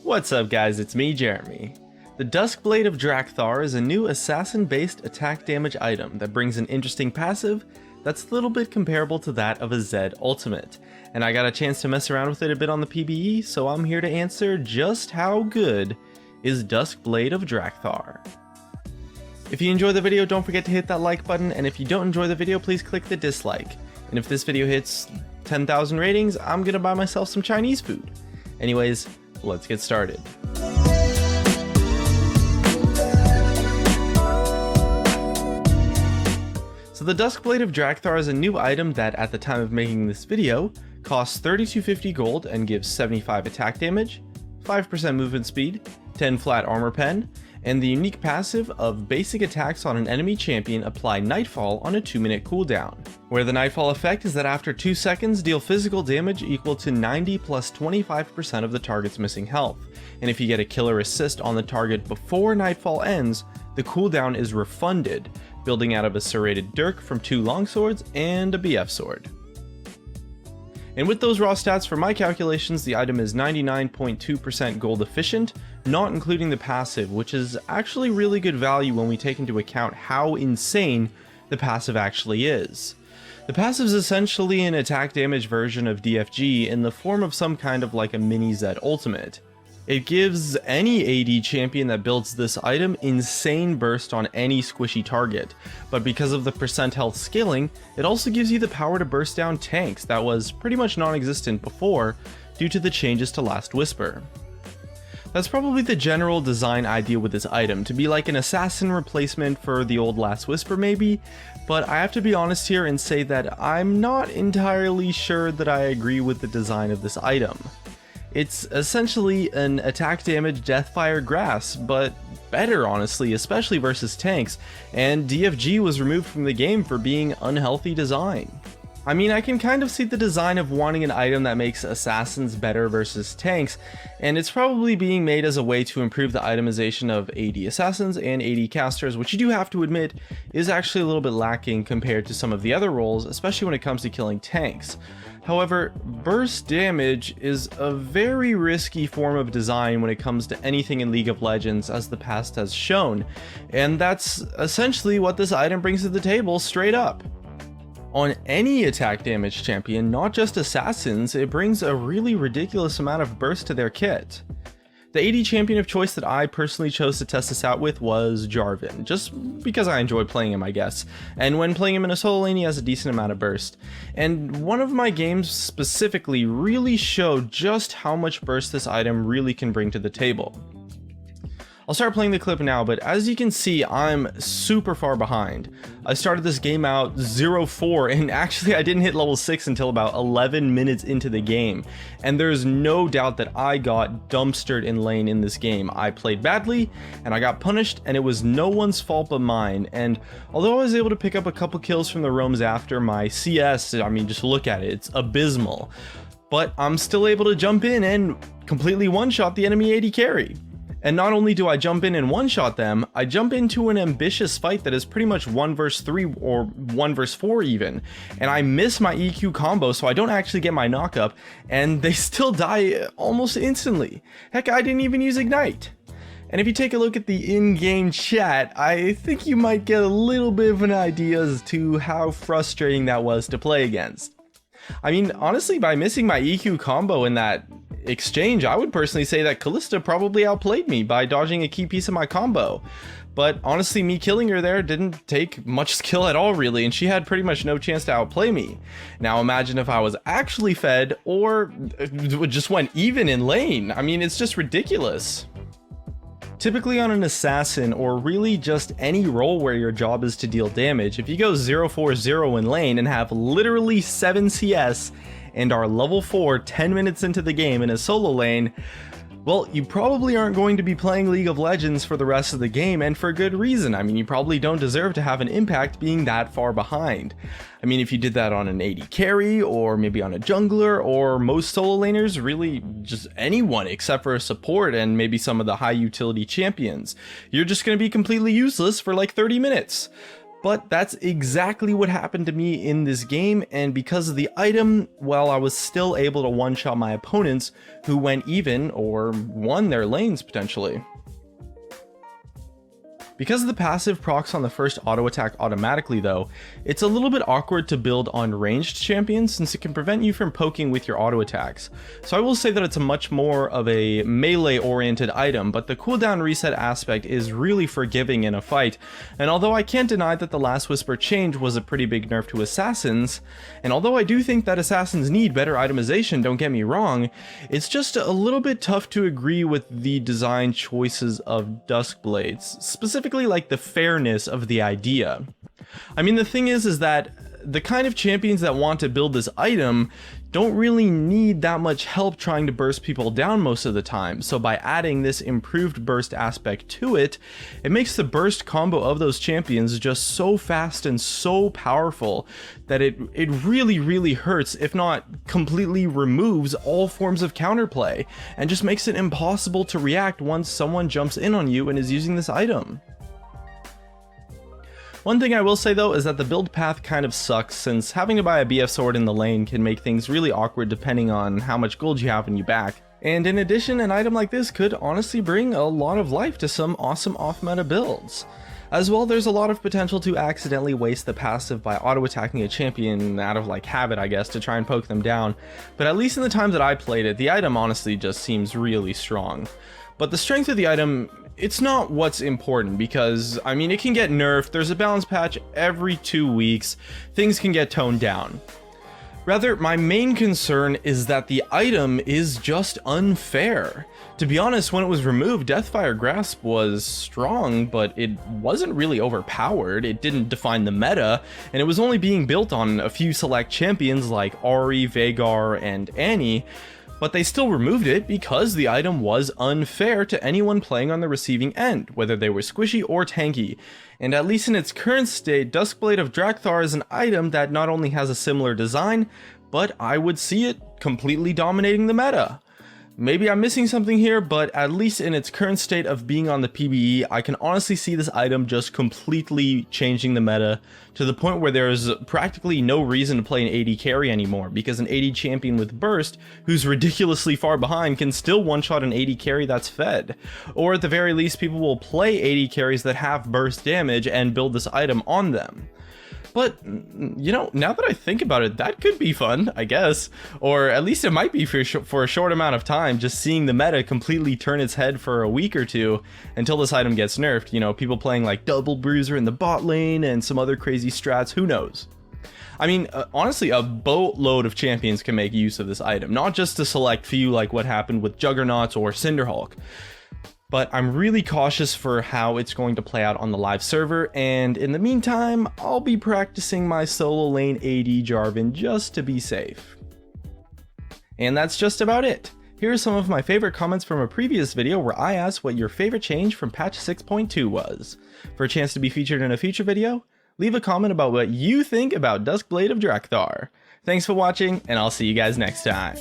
What's up guys, it's me, Jeremy. The Duskblade of Draktharr is a new assassin-based attack damage item that brings an interesting passive that's a little bit comparable to that of a Zed ultimate, and I got a chance to mess around with it a bit on the PBE, so I'm here to answer just how good is Duskblade of Draktharr. If you enjoy the video, don't forget to hit that like button, and if you don't enjoy the video, please click the dislike. And if this video hits 10,000 ratings, I'm gonna buy myself some Chinese food. Anyways, let's get started. So the Duskblade of Draktharr is a new item that, at the time of making this video, costs 3250 gold and gives 75 attack damage, 5% movement speed, 10 flat armor pen, and the unique passive of basic attacks on an enemy champion apply Nightfall on a 2-minute cooldown, where the Nightfall effect is that after 2 seconds deal physical damage equal to 90 plus 25% of the target's missing health, and if you get a killer assist on the target before Nightfall ends, the cooldown is refunded, building out of a serrated dirk from 2 longswords and a BF sword. And with those raw stats, for my calculations, the item is 99.2% gold efficient, not including the passive, which is actually really good value when we take into account how insane the passive actually is. The passive is essentially an attack damage version of DFG in the form of some kind of like a mini Zed ultimate. It gives any AD champion that builds this item insane burst on any squishy target, but because of the percent health scaling, it also gives you the power to burst down tanks that was pretty much non-existent before due to the changes to Last Whisper. That's probably the general design idea with this item, to be like an assassin replacement for the old Last Whisper maybe, but I have to be honest here and say that I'm not entirely sure that I agree with the design of this item. It's essentially an attack damage Deathfire Grass, but better honestly, especially versus tanks, and DFG was removed from the game for being unhealthy design. I mean, I can kind of see the design of wanting an item that makes assassins better versus tanks, and it's probably being made as a way to improve the itemization of AD assassins and AD casters, which you do have to admit is actually a little bit lacking compared to some of the other roles, especially when it comes to killing tanks. However, burst damage is a very risky form of design when it comes to anything in League of Legends, as the past has shown, and that's essentially what this item brings to the table straight up. On any attack damage champion, not just assassins, it brings a really ridiculous amount of burst to their kit. The AD champion of choice that I personally chose to test this out with was Jarvan, just because I enjoy playing him, I guess, and when playing him in a solo lane he has a decent amount of burst, and one of my games specifically really showed just how much burst this item really can bring to the table. I'll start playing the clip now, but as you can see, I'm super far behind. I started this game out 0-4, and actually I didn't hit level 6 until about 11 minutes into the game. And there's no doubt that I got dumpstered in lane in this game. I played badly, and I got punished, and it was no one's fault but mine. And although I was able to pick up a couple kills from the roams after, my CS, I mean, just look at it, it's abysmal. But I'm still able to jump in and completely one-shot the enemy AD carry. And not only do I jump in and one-shot them, I jump into an ambitious fight that is pretty much 1 vs 3 or 1 vs 4 even, and I miss my EQ combo, so I don't actually get my knockup, and they still die almost instantly. Heck, I didn't even use Ignite. And if you take a look at the in-game chat, I think you might get a little bit of an idea as to how frustrating that was to play against. I mean, honestly, by missing my EQ combo in that exchange, I would personally say that Kalista probably outplayed me by dodging a key piece of my combo. But honestly, me killing her there didn't take much skill at all really, and she had pretty much no chance to outplay me. Now imagine if I was actually fed or just went even in lane. I mean, it's just ridiculous. Typically on an assassin, or really just any role where your job is to deal damage, if you go 0-4-0 in lane and have literally 7 CS and are level 4 10 minutes into the game in a solo lane, well, you probably aren't going to be playing League of Legends for the rest of the game, and for good reason. I mean, you probably don't deserve to have an impact being that far behind. I mean, if you did that on an AD carry, or maybe on a jungler, or most solo laners, really just anyone except for a support and maybe some of the high utility champions, you're just going to be completely useless for like 30 minutes. But that's exactly what happened to me in this game, and because of the item, well, I was still able to one-shot my opponents who went even or won their lanes potentially. Because the passive procs on the first auto attack automatically though, it's a little bit awkward to build on ranged champions since it can prevent you from poking with your auto attacks. So I will say that it's a much more of a melee oriented item, but the cooldown reset aspect is really forgiving in a fight. And although I can't deny that the Last Whisper change was a pretty big nerf to assassins, and although I do think that assassins need better itemization, don't get me wrong, it's just a little bit tough to agree with the design choices of Duskblades, specifically like the fairness of the idea. I mean, the thing is that the kind of champions that want to build this item don't really need that much help trying to burst people down most of the time, so by adding this improved burst aspect to it, it makes the burst combo of those champions just so fast and so powerful that it really hurts, if not completely removes all forms of counterplay, and just makes it impossible to react once someone jumps in on you and is using this item. One thing I will say though is that the build path kind of sucks, since having to buy a BF sword in the lane can make things really awkward depending on how much gold you have in your back. And in addition, an item like this could honestly bring a lot of life to some awesome off-meta builds. As well, there's a lot of potential to accidentally waste the passive by auto-attacking a champion out of like habit, I guess, to try and poke them down, but at least in the time that I played it, the item honestly just seems really strong. But the strength of the item, it's not what's important, because, I mean, it can get nerfed, there's a balance patch every 2 weeks, things can get toned down. Rather, my main concern is that the item is just unfair. To be honest, when it was removed, Deathfire Grasp was strong, but it wasn't really overpowered, it didn't define the meta, and it was only being built on a few select champions like Ahri, Veigar, and Annie. But they still removed it because the item was unfair to anyone playing on the receiving end, whether they were squishy or tanky. And at least in its current state, Duskblade of Draktharr is an item that not only has a similar design, but I would see it completely dominating the meta. Maybe I'm missing something here, but at least in its current state of being on the PBE, I can honestly see this item just completely changing the meta to the point where there's practically no reason to play an AD carry anymore, because an AD champion with burst, who's ridiculously far behind, can still one-shot an AD carry that's fed. Or at the very least, people will play AD carries that have burst damage and build this item on them. But, you know, now that I think about it, that could be fun, I guess. Or at least it might be for a short amount of time, just seeing the meta completely turn its head for a week or two until this item gets nerfed. You know, people playing like Double Bruiser in the bot lane and some other crazy strats, who knows? I mean, honestly, a boatload of champions can make use of this item, not just a select few like what happened with Juggernauts or Cinderhulk. But I'm really cautious for how it's going to play out on the live server, and in the meantime, I'll be practicing my solo lane AD Jarvan just to be safe. And that's just about it. Here are some of my favorite comments from a previous video where I asked what your favorite change from patch 6.2 was. For a chance to be featured in a future video, leave a comment about what you think about Duskblade of Draktharr. Thanks for watching, and I'll see you guys next time.